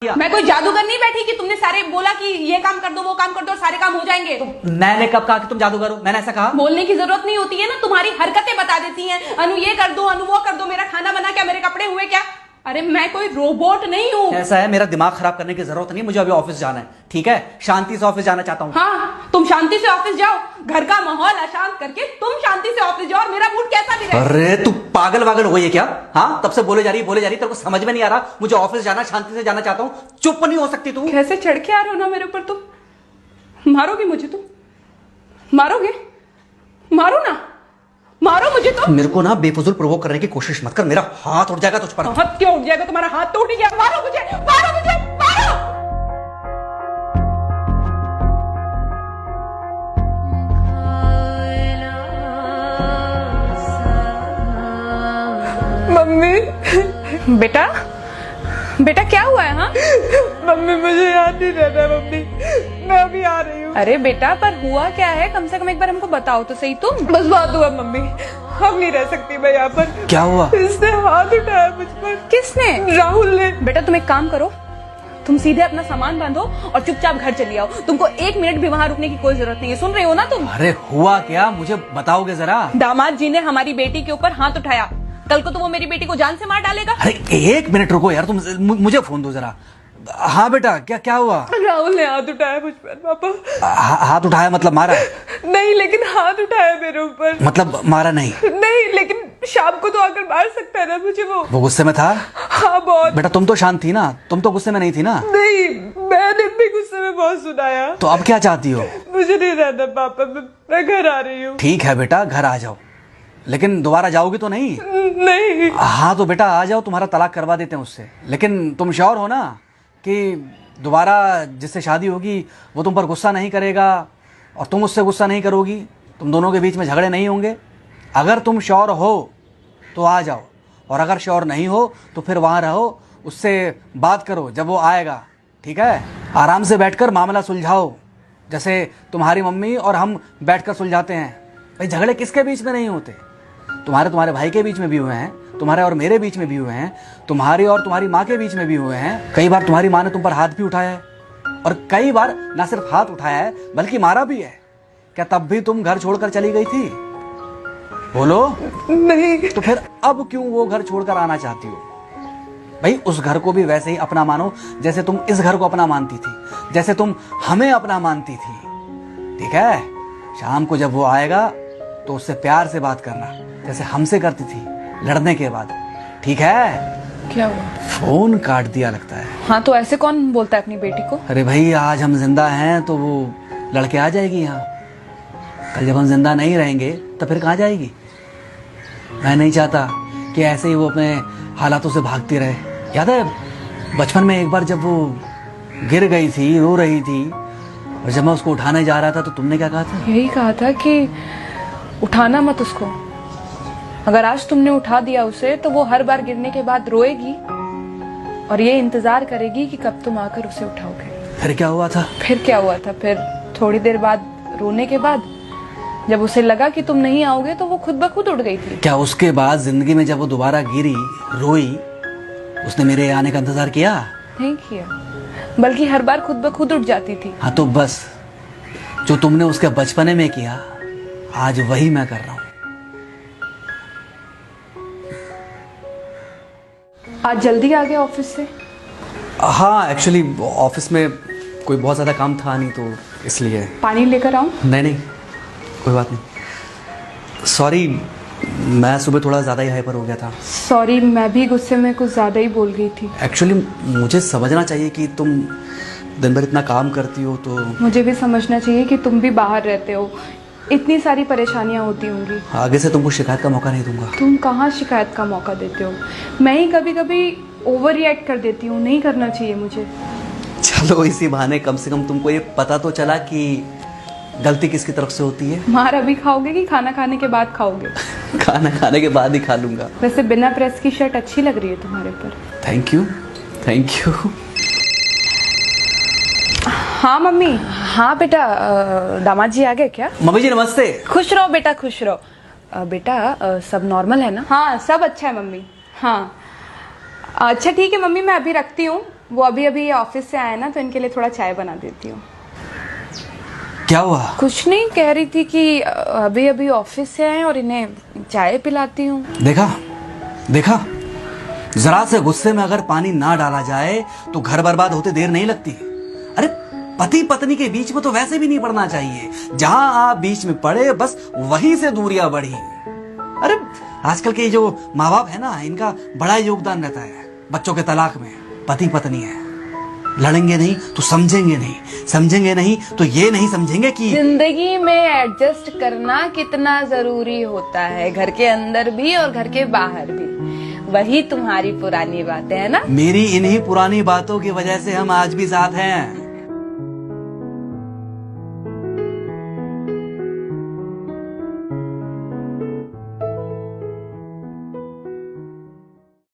मैं कोई जादूगर नहीं बैठी कि तुमने सारे बोला कि ये काम कर दो वो काम कर दो और सारे काम हो जाएंगे। मैंने कब कहा कि तुम जादूगर हो? मैंने ऐसा कहा? बोलने की जरूरत नहीं होती है ना, तुम्हारी हरकतें बता देती हैं। अनु ये कर दो, अनु वो कर दो, मेरा खाना बना क्या, मेरे कपड़े हुए क्या। अरे मैं कोई रोबोट नहीं हूँ। ऐसा है, मेरा दिमाग खराब करने की जरूरत नहीं, मुझे अभी ऑफिस जाना है। ठीक है, शांति से ऑफिस जाना चाहता हूँ। हाँ तुम शांति से ऑफिस जाओ, घर का माहौल अशांत करके तुम शांति से ऑफिस जाओ और मेरा मूड कैसा भी रहे। अरे तू पागल वागल हो गई है क्या? हाँ, तब से बोले जा रही तेरे को समझ में नहीं आ रहा। मुझे ऑफिस जाना, शांति से जाना चाहता हूँ। चुप नहीं हो सकती तू? कैसे चढ़ के आ रहे हो ना मेरे ऊपर तुम। मारोगे मुझे तुम? मारोगे? मारो ना, मारो मुझे तो। मेरे को ना बेफजूल प्रोवोक करने की कोशिश मत कर, मेरा हाथ उठ जाएगा तुझ पर। हाथ क्यों उठ जाएगा? तुम्हारा हाथ तो उठ गया। मारो मुझे, मारो मुझे, मारो। मम्मी बेटा, बेटा क्या हुआ है? हाँ मम्मी मुझे याद नहीं रहना मम्मी, मैं अभी आ रही हूँ। अरे बेटा पर हुआ क्या है, कम से कम एक बार हमको बताओ तो सही तुम। बस बात हुआ मम्मी, हम नहीं रह सकती मैं यहाँ पर। क्या हुआ? इसने हाथ उठाया मुझ पर। किसने? राहुल ने। बेटा तुम एक काम करो, तुम सीधे अपना सामान बांधो और चुपचाप घर चली आओ। तुमको 1 मिनट भी वहाँ रुकने की कोई जरूरत नहीं है, सुन रहे हो ना तुम? अरे हुआ क्या, मुझे बताओगे जरा? दामाद जी ने हमारी बेटी के ऊपर हाथ उठाया, कल को तो वो मेरी बेटी को जान से मार डालेगा। अरे 1 मिनट रुको यार, तुम मुझे फोन दो जरा। हाँ बेटा, क्या हुआ? राहुल ने हाथ उठाया मुझ पर पापा। हाथ उठाया मतलब मारा? नहीं लेकिन हाथ उठाया मेरे ऊपर। मतलब मारा नहीं? नहीं लेकिन शाम को तो आकर मार सकता है ना मुझे वो गुस्से में था? हाँ बहुत। बेटा तुम तो शांत थी ना, तुम तो गुस्से में नहीं थी ना? नहीं मैंने भी गुस्से में बहुत सुनाया। तो अब क्या चाहती हो? मुझे नहीं रहना पापा, मैं घर आ रही हूँ। ठीक है बेटा, घर आ जाओ, लेकिन दोबारा जाओगी तो नहीं? नहीं। हाँ तो बेटा आ जाओ, तुम्हारा तलाक करवा देते हैं उससे। लेकिन तुम श्योर हो ना कि दोबारा जिससे शादी होगी वो तुम पर गुस्सा नहीं करेगा और तुम उससे गुस्सा नहीं करोगी, तुम दोनों के बीच में झगड़े नहीं होंगे? अगर तुम श्योर हो तो आ जाओ, और अगर श्योर नहीं हो तो फिर वहाँ रहो, उससे बात करो जब वो आएगा। ठीक है, आराम से बैठकर मामला सुलझाओ, जैसे तुम्हारी मम्मी और हम बैठकर सुलझाते हैं। भाई झगड़े किसके बीच में नहीं होते? तुम्हारे भाई के बीच में भी हुए हैं, तुम्हारे और मेरे बीच में भी हुए हैं, तुम्हारी और तुम्हारी माँ के बीच में भी हुए हैं। कई बार तुम्हारी माँ ने तुम पर हाथ भी उठाया है, और कई बार ना सिर्फ हाथ उठाया है बल्कि मारा भी है। क्या तब भी तुम घर छोड़कर चली गई थी? बोलो। नहीं। तो फिर अब क्यों वो घर छोड़कर आना चाहती हो? भाई उस घर को भी वैसे ही अपना मानो जैसे तुम इस घर को अपना मानती थी, जैसे तुम हमें अपना मानती थी। ठीक है, शाम को जब वो आएगा तो उससे प्यार से बात करना, जैसे हमसे करती थी लड़ने के बाद। ठीक है? क्या हुआ? फोन काट दिया लगता है। हाँ तो ऐसे कौन बोलता है अपनी बेटी को? अरे भाई आज हम जिंदा हैं तो वो लड़के आ जाएगी यहाँ, कल जब हम जिंदा नहीं रहेंगे तो फिर कहाँ जाएगी? मैं नहीं चाहता कि ऐसे ही वो अपने हालातों से भागती रहे। याद है बचपन में एक बार जब वो गिर गई थी, रो रही थी, और जब मैं उसको उठाने जा रहा था तो तुमने क्या कहा था? यही कहा था कि उठाना मत उसको, अगर आज तुमने उठा दिया उसे तो वो हर बार गिरने के बाद रोएगी और ये इंतजार करेगी कि कब तुम आकर उसे उठाओगे। फिर क्या हुआ था? फिर क्या हुआ था? फिर थोड़ी देर बाद रोने के बाद जब उसे लगा कि तुम नहीं आओगे तो वो खुद ब खुद उठ गई थी। क्या उसके बाद जिंदगी में जब वो दोबारा गिरी, रोई, उसने मेरे आने का इंतजार किया? नहीं किया, बल्कि हर बार खुद ब खुद उठ जाती थी। हाँ तो बस जो तुमने उसके बचपने में किया आज वही मैं कर रहा हूँ। आज जल्दी आ गए ऑफिस से? हाँ एक्चुअली ऑफिस में कोई बहुत ज़्यादा काम था नहीं तो इसलिए। पानी लेकर आऊं? नहीं कोई बात नहीं, सॉरी, मैं सुबह थोड़ा ज़्यादा ही हाइपर हो गया था। सॉरी, मैं भी गुस्से में कुछ ज़्यादा ही बोल गई थी। एक्चुअली मुझे समझना चाहिए कि तुम दिन भर इतना काम करती हो तो। मुझे भी समझना चाहिए कि तुम भी बाहर रहते हो, इतनी सारी परेशानियां होती होंगी। आगे से तुमको शिकायत का मौका नहीं दूंगा। तुम कहाँ शिकायत का मौका देते हो? मैं ही कभी कभी ओवर रिएक्ट कर देती हूँ, नहीं करना चाहिए मुझे। चलो इसी बहाने कम से कम तुमको ये पता तो चला कि गलती किसकी तरफ से होती है। मार अभी खाओगे कि खाना खाने के बाद खाओगे? खाना खाने के बाद ही खा लूंगा। वैसे बिना प्रेस की शर्ट अच्छी लग रही है तुम्हारे पर। Thank you. हाँ मम्मी। हाँ बेटा, दामाद जी आ गए क्या? मम्मी जी नमस्ते। खुश रहो बेटा, खुश रहो। बेटा सब नॉर्मल है ना? हाँ सब अच्छा है मम्मी। हाँ अच्छा ठीक है मम्मी, मैं अभी रखती हूँ, वो अभी अभी ऑफिस से आए ना, तो इनके लिए थोड़ा चाय बना देती हूँ। क्या हुआ? कुछ नहीं, कह रही थी कि अभी अभी ऑफिस से आए और इन्हें चाय पिलाती हूँ। देखा देखा, जरा से गुस्से में अगर पानी ना डाला जाए तो घर बर्बाद होते देर नहीं लगती। अरे पति पत्नी के बीच में तो वैसे भी नहीं पड़ना चाहिए। जहां आप बीच में पड़े बस वहीं से दूरियां बढ़ी। अरे आजकल के जो माँ बाप है ना, इनका बड़ा योगदान रहता है बच्चों के तलाक में। पति पत्नी है, लड़ेंगे नहीं तो समझेंगे नहीं, समझेंगे नहीं तो ये नहीं समझेंगे कि जिंदगी में एडजस्ट करना कितना जरूरी होता है, घर के अंदर भी और घर के बाहर भी। वही तुम्हारी पुरानी बातें है ना। मेरी इन्हीं पुरानी बातों की वजह से हम आज भी साथ हैं।